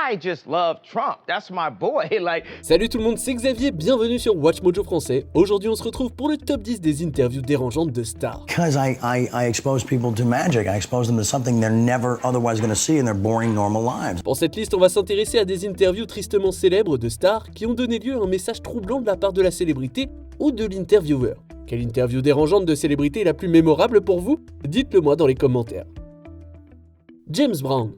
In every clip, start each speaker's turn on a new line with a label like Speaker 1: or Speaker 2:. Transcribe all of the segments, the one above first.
Speaker 1: I just love Trump. That's my boy. Like.
Speaker 2: Salut tout le monde, c'est Xavier, bienvenue sur Watch Mojo français. Aujourd'hui, on se retrouve pour le top 10 des interviews dérangeantes de stars.
Speaker 3: Because I expose people to magic. I expose them to something they're never otherwise going to see in their boring normal lives.
Speaker 2: Pour cette liste, on va s'intéresser à des interviews tristement célèbres de stars qui ont donné lieu à un message troublant de la part de la célébrité ou de l'intervieweur. Quelle interview dérangeante de célébrité est la plus mémorable pour vous? Dites-le moi dans les commentaires. James Brown.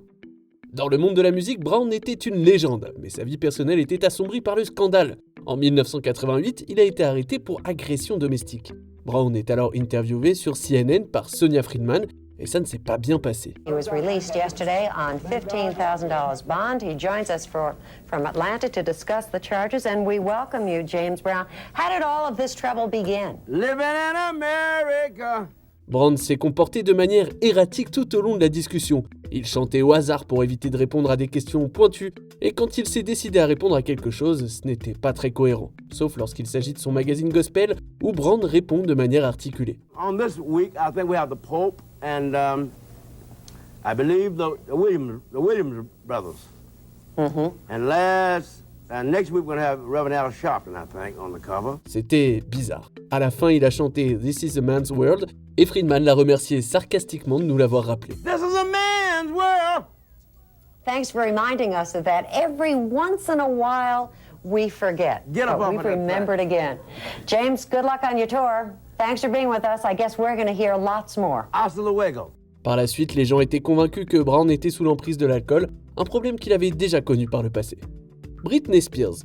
Speaker 2: Dans le monde de la musique, Brown était une légende, mais sa vie personnelle était assombrie par le scandale. En 1988, il a été arrêté pour agression domestique. Brown est alors interviewé sur CNN par Sonia Friedman, et ça ne s'est pas bien passé.
Speaker 4: He was released yesterday on $15,000 bond. He joins us from Atlanta to discuss the charges, and we welcome you, James Brown. How did all of this trouble begin?
Speaker 1: Living in America.
Speaker 2: Brown s'est comporté de manière erratique tout au long de la discussion. Il chantait au hasard pour éviter de répondre à des questions pointues, et quand il s'est décidé à répondre à quelque chose, ce n'était pas très cohérent. Sauf lorsqu'il s'agit de son magazine gospel, où Brown répond de manière articulée.
Speaker 5: On this week, I think we have the Pope and I believe the Williams brothers. And next week we're going to have Reverend Al Sharpton, I think, on the cover.
Speaker 2: C'était bizarre. À la fin, il a chanté This is a man's world, et Friedman l'a remercié sarcastiquement de nous l'avoir rappelé.
Speaker 5: This is a man's world.
Speaker 4: Thanks for reminding us of that. Every once in a while, we forget.
Speaker 5: Get up
Speaker 4: but
Speaker 5: off
Speaker 4: we've
Speaker 5: of that
Speaker 4: remembered again. James, good luck on your tour. Thanks for being with us. I guess we're going to hear lots more.
Speaker 5: Hasta luego.
Speaker 2: Par la suite, les gens étaient convaincus que Brown était sous l'emprise de l'alcool, un problème qu'il avait déjà connu par le passé. Britney Spears.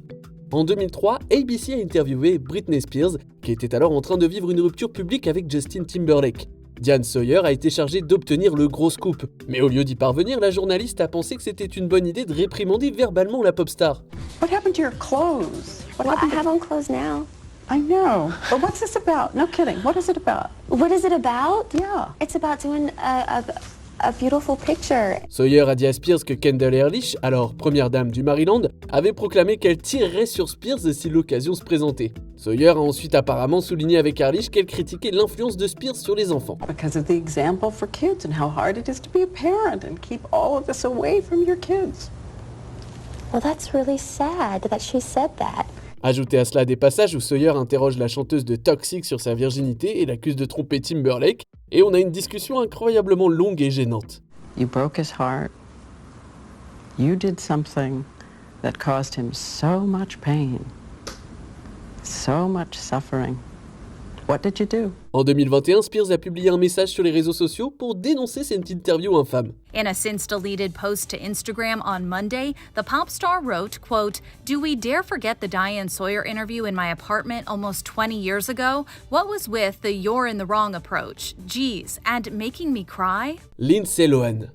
Speaker 2: En 2003, ABC a interviewé Britney Spears, qui était alors en train de vivre une rupture publique avec Justin Timberlake. Diane Sawyer a été chargée d'obtenir le gros scoop, mais au lieu d'y parvenir, la journaliste a pensé que c'était une bonne idée de réprimander verbalement la pop star.
Speaker 6: What happened to your clothes?
Speaker 7: Well, I have on clothes now.
Speaker 6: I know, but what's this about? No kidding, what is it about?
Speaker 7: What is it about?
Speaker 6: Yeah.
Speaker 7: It's about doing a beautiful picture.
Speaker 2: Sawyer a dit à Spears que Kendall Ehrlich, alors première dame du Maryland, avait proclamé qu'elle tirerait sur Spears si l'occasion se présentait. Sawyer a ensuite apparemment souligné avec Ehrlich qu'elle critiquait l'influence de Spears sur les enfants.
Speaker 6: Because of the example for kids and how hard it is to be a parent and keep all of this away from your kids.
Speaker 7: Well, that's really sad that she said that.
Speaker 2: Ajoutez à cela des passages où Sawyer interroge la chanteuse de Toxic sur sa virginité et l'accuse de tromper Timberlake, et on a une discussion incroyablement longue et gênante.
Speaker 6: You broke his heart. You did something that caused him so much pain, so much suffering. What did you do?
Speaker 2: En 2021, Spears a publié un message sur les réseaux sociaux pour dénoncer cette interview infâme.
Speaker 8: In a since-deleted post to Instagram on Monday, the pop star wrote, quote, "Do we dare forget the Diane Sawyer interview in my apartment almost 20 years ago? What was with the you're in the wrong approach? Geez, and making me cry?"
Speaker 2: Lindsay Lohan.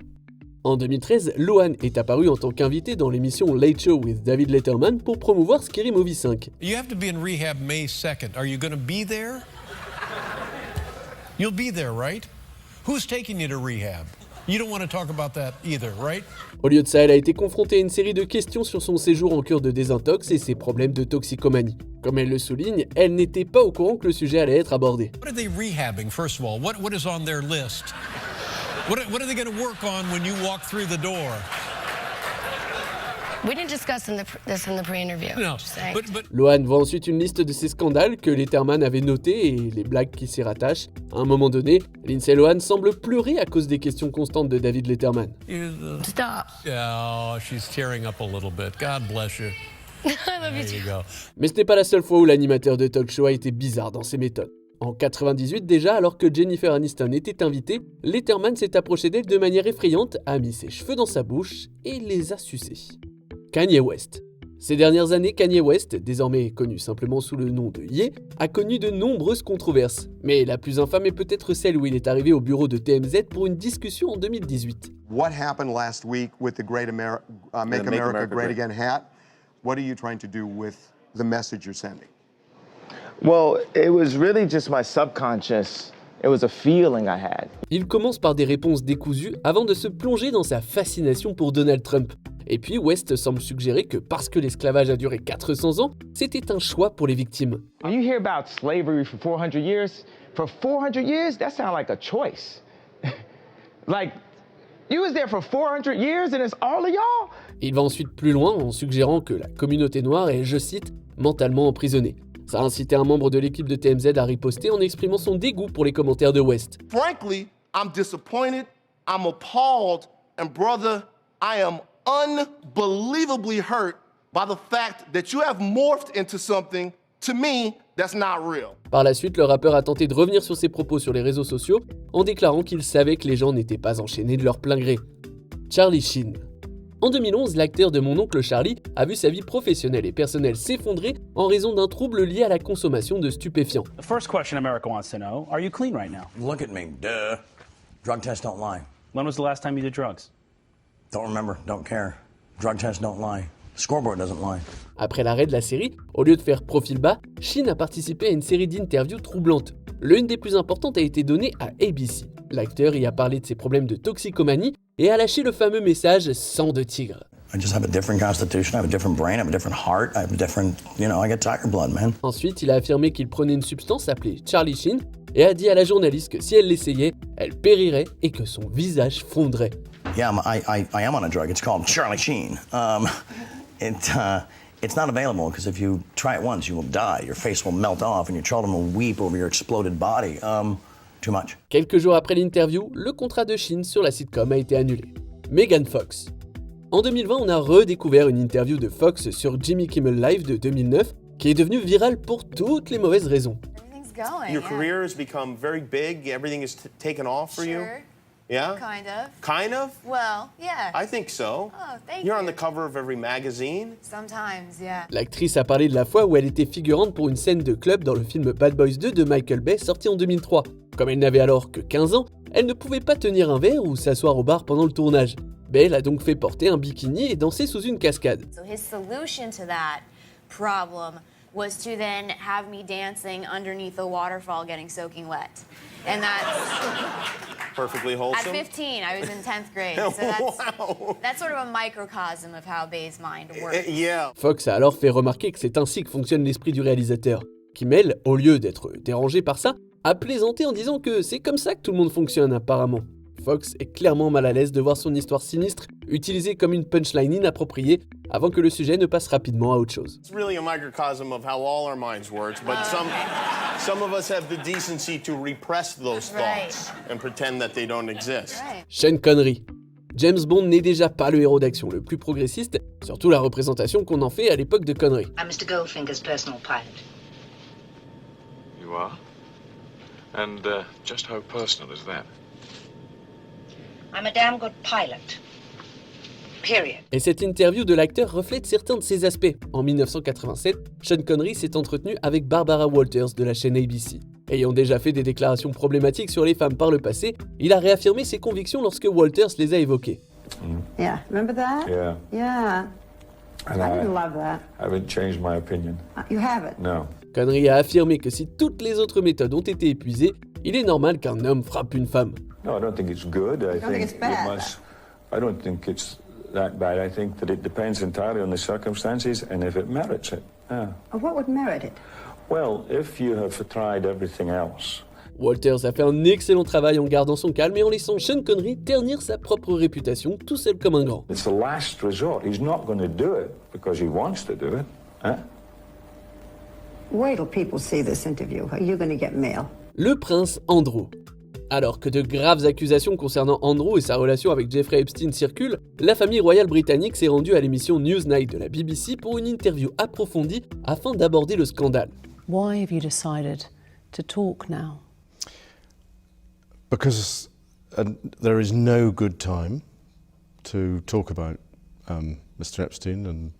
Speaker 2: En 2013, Lohan est apparu en tant qu'invité dans l'émission Late Show with David Letterman pour promouvoir Scary Movie 5.
Speaker 9: You have to be in rehab May 2nd. Are you going to be there? You'll be there, right? Who's taking you to rehab? You don't want to talk about that either, right?
Speaker 2: Au lieu de ça, elle a été confrontée à une série de questions sur son séjour en cure de désintox et ses problèmes de toxicomanie. Comme elle le souligne, elle n'était pas au courant que le sujet allait être abordé.
Speaker 9: What are they rehabbing, first of all? What is on their list? What are they going to work on when you walk through the door?
Speaker 10: We didn't discuss this in the pre-interview.
Speaker 9: No, but
Speaker 2: Lohan voit ensuite une liste de ces scandales que Letterman avait notés et les blagues qui s'y rattachent. À un moment donné, Lindsay Lohan semble pleurer à cause des questions constantes de David Letterman.
Speaker 10: Stop.
Speaker 9: Oh, she's tearing up a little bit. God bless you.
Speaker 10: I love you
Speaker 9: There
Speaker 10: too.
Speaker 9: you go.
Speaker 2: Mais ce n'est pas la seule fois où l'animateur de talk show a été bizarre dans ses méthodes. En 98 déjà, alors que Jennifer Aniston était invitée, Letterman s'est approché d'elle de manière effrayante, a mis ses cheveux dans sa bouche et les a sucés. Kanye West. Ces dernières années, Kanye West, désormais connu simplement sous le nom de Ye, a connu de nombreuses controverses. Mais la plus infâme est peut-être celle où il est arrivé au bureau de TMZ pour une discussion en 2018.
Speaker 11: What happened last week with the Make America Great Again hat? What are you trying to do with the message you're sending?
Speaker 1: Well, it was really just my subconscious. It was a feeling I had.
Speaker 2: Il commence par des réponses décousues avant de se plonger dans sa fascination pour Donald Trump. Et puis West semble suggérer que parce que l'esclavage a duré 400 ans, c'était un choix pour les victimes.
Speaker 1: When you hear about slavery for 400 years, that sounds like a choice. Like, you was there for 400 years and it's all of y'all?
Speaker 2: Il va ensuite plus loin en suggérant que la communauté noire est, je cite, mentalement emprisonnée. Ça a incité un membre de l'équipe de TMZ à riposter en exprimant son dégoût pour les commentaires de West.
Speaker 12: Frankly, I'm disappointed, I'm appalled, and brother, I am unbelievably hurt by the fact that you have morphed into something, to me, that's not real.
Speaker 2: Par la suite, le rappeur a tenté de revenir sur ses propos sur les réseaux sociaux en déclarant qu'il savait que les gens n'étaient pas enchaînés de leur plein gré. Charlie Sheen. En 2011, l'acteur de Mon oncle Charlie a vu sa vie professionnelle et personnelle s'effondrer en raison d'un trouble lié à la consommation de stupéfiants.
Speaker 13: The first question America wants to know, are you clean right now?
Speaker 3: Look at me, duh. Drug tests don't lie.
Speaker 13: When was the last time you did drugs?
Speaker 3: Don't remember, don't care. Drug tests don't lie. Scoreboard doesn't lie.
Speaker 2: Après l'arrêt de la série, au lieu de faire profil bas, Sheen a participé à une série d'interviews troublantes. L'une des plus importantes a été donnée à ABC. L'acteur y a parlé de ses problèmes de toxicomanie et a lâché le fameux message « sang de tigre ».
Speaker 3: I just have a different constitution, I have a different brain, I have a different heart, I have a different, I get tiger blood, man.
Speaker 2: Ensuite, il a affirmé qu'il prenait une substance appelée Charlie Sheen et a dit à la journaliste que si elle l'essayait, elle périrait et que son visage fondrait.
Speaker 3: Yeah, I am on a drug. It's called Charlie Sheen. It's not available because if you try it once, you will die. Your face will melt off and your children will weep over your exploded body. Too much.
Speaker 2: Quelques jours après l'interview, le contrat de Sheen sur la sitcom a été annulé. Megan Fox. En 2020, on a redécouvert une interview de Fox sur Jimmy Kimmel Live de 2009 qui est devenue virale pour toutes les mauvaises raisons.
Speaker 12: Your career has become very big, everything is taken off for you? Yeah?
Speaker 14: Kind of.
Speaker 12: Kind of?
Speaker 14: Well, yeah.
Speaker 12: I think so.
Speaker 14: Oh, thank
Speaker 12: You're
Speaker 14: you.
Speaker 12: on the cover of every magazine.
Speaker 14: Sometimes, yeah.
Speaker 2: L'actrice a parlé de la fois où elle était figurante pour une scène de club dans le film Bad Boys 2 de Michael Bay sorti en 2003. Comme elle n'avait alors que 15 ans, elle ne pouvait pas tenir un verre ou s'asseoir au bar pendant le tournage. Bay l'a donc fait porter un bikini et danser sous une cascade.
Speaker 14: So his solution to that problem was to then have me dancing underneath a waterfall getting soaking wet. And that's
Speaker 12: Perfectly wholesome.
Speaker 14: at 15, I was in 10th grade. So that's sort of a microcosm of how Bay's mind works.
Speaker 12: Yeah.
Speaker 2: Fox a alors fait remarquer que c'est ainsi que fonctionne l'esprit du réalisateur. Kimmel, au lieu d'être dérangé par ça, a plaisanté en disant que c'est comme ça que tout le monde fonctionne apparemment. Fox est clairement mal à l'aise de voir son histoire sinistre utilisée comme une punchline inappropriée avant que le sujet ne passe rapidement à autre chose.
Speaker 12: It's really a microcosm of how all our minds work, but some of us have the decency to repress those thoughts and pretend that they don't exist.
Speaker 2: Sean Connery. James Bond n'est déjà pas le héros d'action le plus progressiste, surtout la représentation qu'on en fait à l'époque de Connery.
Speaker 15: I'm Mr. Goldfinger's personal pilot.
Speaker 16: You are? And just how personal is that?
Speaker 15: I'm a damn good pilot. Period.
Speaker 2: Et cette interview de l'acteur reflète certains de ces aspects. En 1987, Sean Connery s'est entretenu avec Barbara Walters de la chaîne ABC. Ayant déjà fait des déclarations problématiques sur les femmes par le passé, il a réaffirmé ses convictions lorsque Walters les a évoquées.
Speaker 17: Yeah, remember that?
Speaker 16: Yeah.
Speaker 17: Yeah.
Speaker 16: And
Speaker 17: I didn't love that.
Speaker 16: I haven't changed my opinion.
Speaker 17: You haven't?
Speaker 16: No.
Speaker 2: Connery a affirmé que si toutes les autres méthodes ont été épuisées, il est normal qu'un homme frappe une femme.
Speaker 16: No, I don't think it's good. I think
Speaker 17: it's bad?
Speaker 16: I don't think it's that bad. I think that it depends entirely on the circumstances and if it merits it. Yeah.
Speaker 17: What would merit it?
Speaker 16: Well, if you have tried everything else.
Speaker 2: Walters a fait un excellent travail en gardant son calme et en laissant Sean Connery ternir sa propre réputation tout seul comme un grand.
Speaker 16: It's the last resort. He's not going to do it because he wants to do it. Huh?
Speaker 17: Wait till people see this interview. You're going to get mail.
Speaker 2: Le prince Andrew. Alors que de graves accusations concernant Andrew et sa relation avec Jeffrey Epstein circulent, la famille royale britannique s'est rendue à l'émission Newsnight de la BBC pour une interview approfondie afin d'aborder le scandale.
Speaker 6: Why have you decided to talk now?
Speaker 18: Because there is no good time to talk about Mr. Epstein and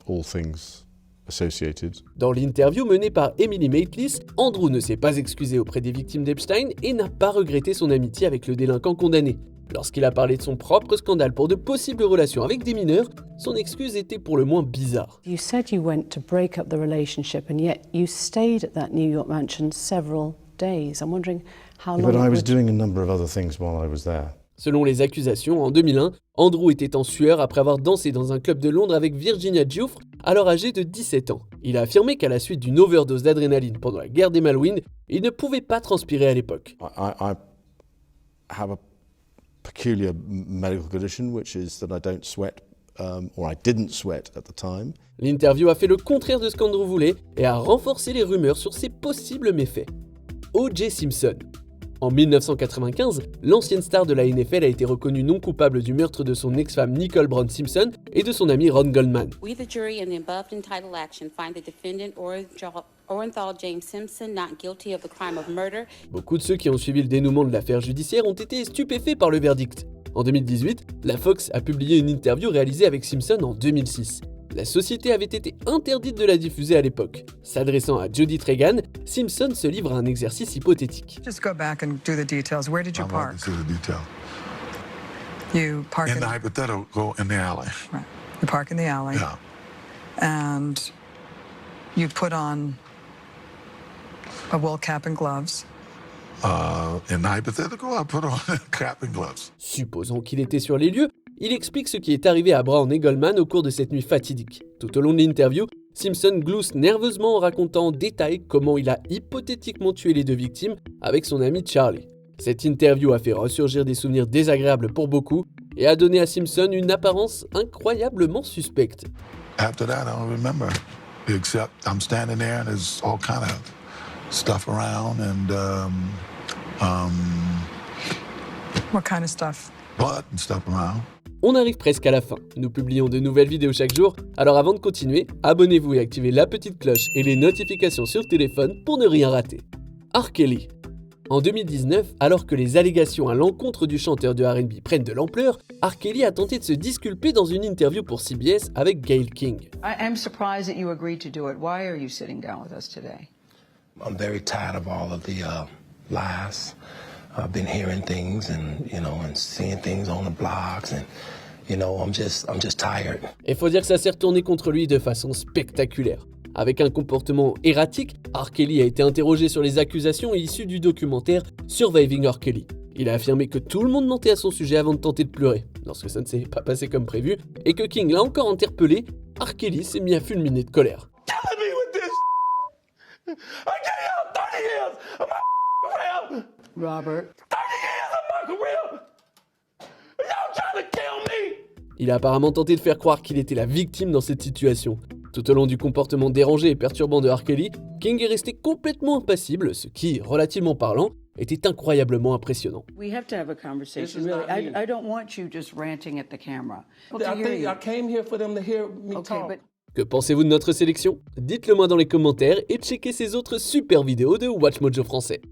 Speaker 18: all things associated.
Speaker 2: Dans l'interview menée par Emily Maitlis, Andrew ne s'est pas excusé auprès des victimes d'Epstein et n'a pas regretté son amitié avec le délinquant condamné. Lorsqu'il a parlé de son propre scandale pour de possibles relations avec des mineurs, son excuse était pour le moins bizarre.
Speaker 6: You said you went to break up the relationship and yet you stayed at that New York mansion several days. I'm wondering how long.
Speaker 18: But I was doing a number of other things while I was there.
Speaker 2: Selon les accusations, en 2001, Andrew était en sueur après avoir dansé dans un club de Londres avec Virginia Giuffre, alors âgée de 17 ans. Il a affirmé qu'à la suite d'une overdose d'adrénaline pendant la guerre des Malouines, il ne pouvait pas transpirer à l'époque.
Speaker 18: I have a peculiar medical condition, which is that I don't sweat or I didn't sweat at the time.
Speaker 2: L'interview a fait le contraire de ce qu'Andrew voulait et a renforcé les rumeurs sur ses possibles méfaits. O.J. Simpson. En 1995, l'ancienne star de la NFL a été reconnue non coupable du meurtre de son ex-femme Nicole Brown Simpson et de son ami Ron Goldman.
Speaker 19: We, the jury, in the above entitled action, find the defendant Orenthal James Simpson not guilty of the crime of murder.
Speaker 2: Beaucoup de ceux qui ont suivi le dénouement de l'affaire judiciaire ont été stupéfaits par le verdict. En 2018, la Fox a publié une interview réalisée avec Simpson en 2006. La société avait été interdite de la diffuser à l'époque. S'adressant à Judith Regan, Simpson se livre à un exercice hypothétique.
Speaker 20: Just go back and do the details. Where did you park?
Speaker 21: To the detail.
Speaker 20: You park
Speaker 21: in the hypothetical in the alley.
Speaker 20: Right. You park in the alley.
Speaker 21: Yeah.
Speaker 20: And you put on a wool cap and gloves.
Speaker 21: In the hypothetical, I put on a cap and gloves.
Speaker 2: Supposons qu'il était sur les lieux, il explique ce qui est arrivé à Brown et Goldman au cours de cette nuit fatidique. Tout au long de l'interview, Simpson glousse nerveusement en racontant en détail comment il a hypothétiquement tué les deux victimes avec son ami Charlie. Cette interview a fait ressurgir des souvenirs désagréables pour beaucoup et a donné à Simpson une apparence incroyablement suspecte.
Speaker 21: After that, I don't remember, except I'm standing there and there's all kind of stuff around and
Speaker 20: What kind of stuff?
Speaker 21: Blood and stuff around.
Speaker 2: On arrive presque à la fin. Nous publions de nouvelles vidéos chaque jour, alors avant de continuer, abonnez-vous et activez la petite cloche et les notifications sur téléphone pour ne rien rater. R. Kelly. En 2019, alors que les allégations à l'encontre du chanteur de R&B prennent de l'ampleur, R. Kelly a tenté de se disculper dans une interview pour CBS avec Gayle King.
Speaker 6: I'm surprised that you agreed to do it. Why are you sitting down with us today?
Speaker 22: I'm very tired of all of the lies. I've been hearing things and seeing things on the blogs and I'm just tired.
Speaker 2: Et faut dire que ça s'est retourné contre lui de façon spectaculaire. Avec un comportement erratique, R. Kelly a été interrogé sur les accusations issues du documentaire Surviving R. Kelly. Il a affirmé que tout le monde mentait à son sujet avant de tenter de pleurer, lorsque ça ne s'est pas passé comme prévu, et que King l'a encore interpellé. R. Kelly s'est mis à fulminer de colère.
Speaker 6: Robert.
Speaker 2: Il a apparemment tenté de faire croire qu'il était la victime dans cette situation. Tout au long du comportement dérangé et perturbant de R. Kelly, King est resté complètement impassible, ce qui, relativement parlant, était incroyablement impressionnant.
Speaker 6: We have to have a conversation, really. I don't want you just ranting at the camera.
Speaker 22: I came here for them to hear me talk.
Speaker 2: Que pensez-vous de notre sélection? Dites-le moi dans les commentaires et checkez ces autres super vidéos de WatchMojo français.